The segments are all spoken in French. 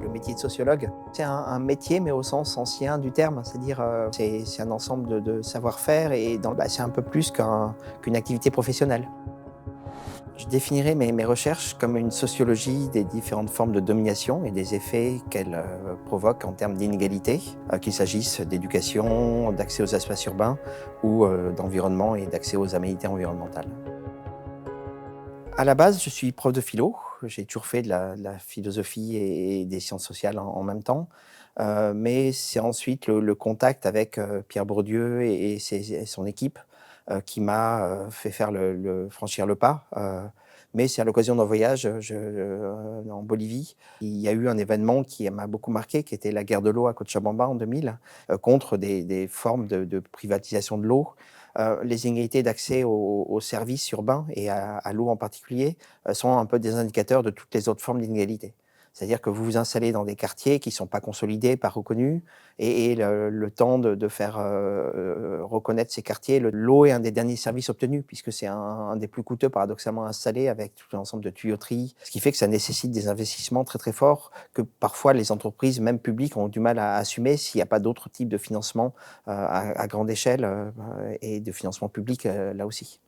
le métier de sociologue. C'est un métier, mais au sens ancien du terme, c'est-à-dire c'est un ensemble de savoir-faire et c'est un peu plus qu'une activité professionnelle. Je définirais mes recherches comme une sociologie des différentes formes de domination et des effets qu'elles provoquent en termes d'inégalité, qu'il s'agisse d'éducation, d'accès aux espaces urbains ou d'environnement et d'accès aux aménités environnementales. À la base, je suis prof de philo. J'ai toujours fait de la philosophie et des sciences sociales en même temps. Mais c'est ensuite le contact avec Pierre Bourdieu et son équipe qui m'a fait faire franchir le pas. Mais c'est à l'occasion d'un voyage en Bolivie. Il y a eu un événement qui m'a beaucoup marqué, qui était la guerre de l'eau à Cochabamba en 2000, contre des formes de privatisation de l'eau. Les inégalités d'accès aux services urbains et à l'eau en particulier sont un peu des indicateurs de toutes les autres formes d'inégalité. C'est-à-dire que vous vous installez dans des quartiers qui ne sont pas consolidés, pas reconnus, et le temps de faire reconnaître ces quartiers, l'eau est un des derniers services obtenus, puisque c'est un des plus coûteux paradoxalement installés avec tout l'ensemble de tuyauteries, ce qui fait que ça nécessite des investissements très très forts que parfois les entreprises, même publiques, ont du mal à assumer s'il n'y a pas d'autres types de financement à grande échelle et de financement public là aussi.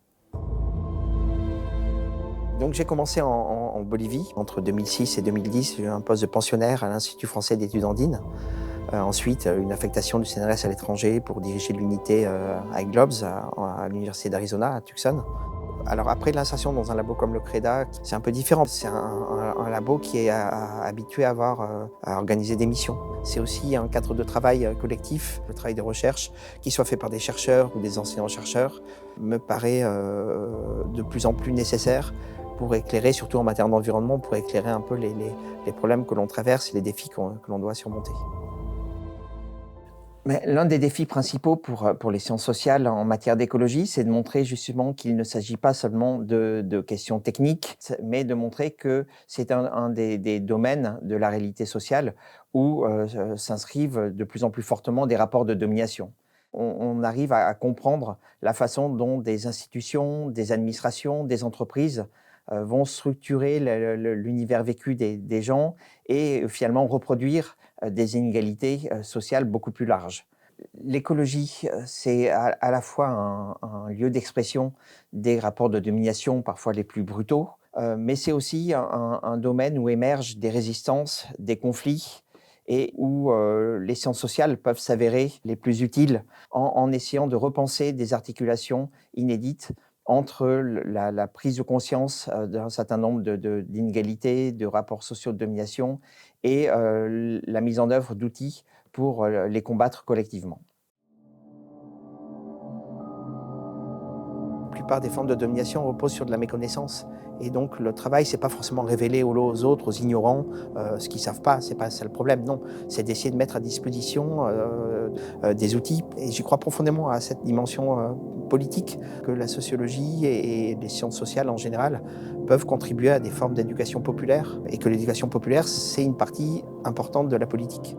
Donc j'ai commencé en Bolivie. Entre 2006 et 2010, j'ai eu un poste de pensionnaire à l'Institut français d'études andines. Ensuite, une affectation du CNRS à l'étranger pour diriger l'unité à Globes, à l'Université d'Arizona, à Tucson. Alors après l'insertion dans un labo comme le CREDA, c'est un peu différent. C'est un labo qui est habitué à organiser des missions. C'est aussi un cadre de travail collectif, le travail de recherche, qui soit fait par des chercheurs ou des enseignants-chercheurs, me paraît de plus en plus nécessaire pour éclairer, surtout en matière d'environnement, pour éclairer un peu les problèmes que l'on traverse et les défis que l'on doit surmonter. Mais l'un des défis principaux pour les sciences sociales en matière d'écologie, c'est de montrer justement qu'il ne s'agit pas seulement de questions techniques, mais de montrer que c'est un des domaines de la réalité sociale où s'inscrivent de plus en plus fortement des rapports de domination. On arrive à comprendre la façon dont des institutions, des administrations, des entreprises vont structurer l'univers vécu des gens et finalement reproduire des inégalités sociales beaucoup plus larges. L'écologie, c'est à la fois un lieu d'expression des rapports de domination parfois les plus brutaux, mais c'est aussi un domaine où émergent des résistances, des conflits et où les sciences sociales peuvent s'avérer les plus utiles en essayant de repenser des articulations inédites entre la prise de conscience d'un certain nombre d'inégalités, de rapports sociaux de domination et la mise en œuvre d'outils pour les combattre collectivement. La plupart des formes de domination reposent sur de la méconnaissance. Et donc le travail, c'est pas forcément révéler aux autres, aux ignorants, ce qu'ils savent pas, c'est pas ça le problème, non. C'est d'essayer de mettre à disposition des outils. Et j'y crois profondément à cette dimension politique, que la sociologie et les sciences sociales en général peuvent contribuer à des formes d'éducation populaire. Et que l'éducation populaire, c'est une partie importante de la politique.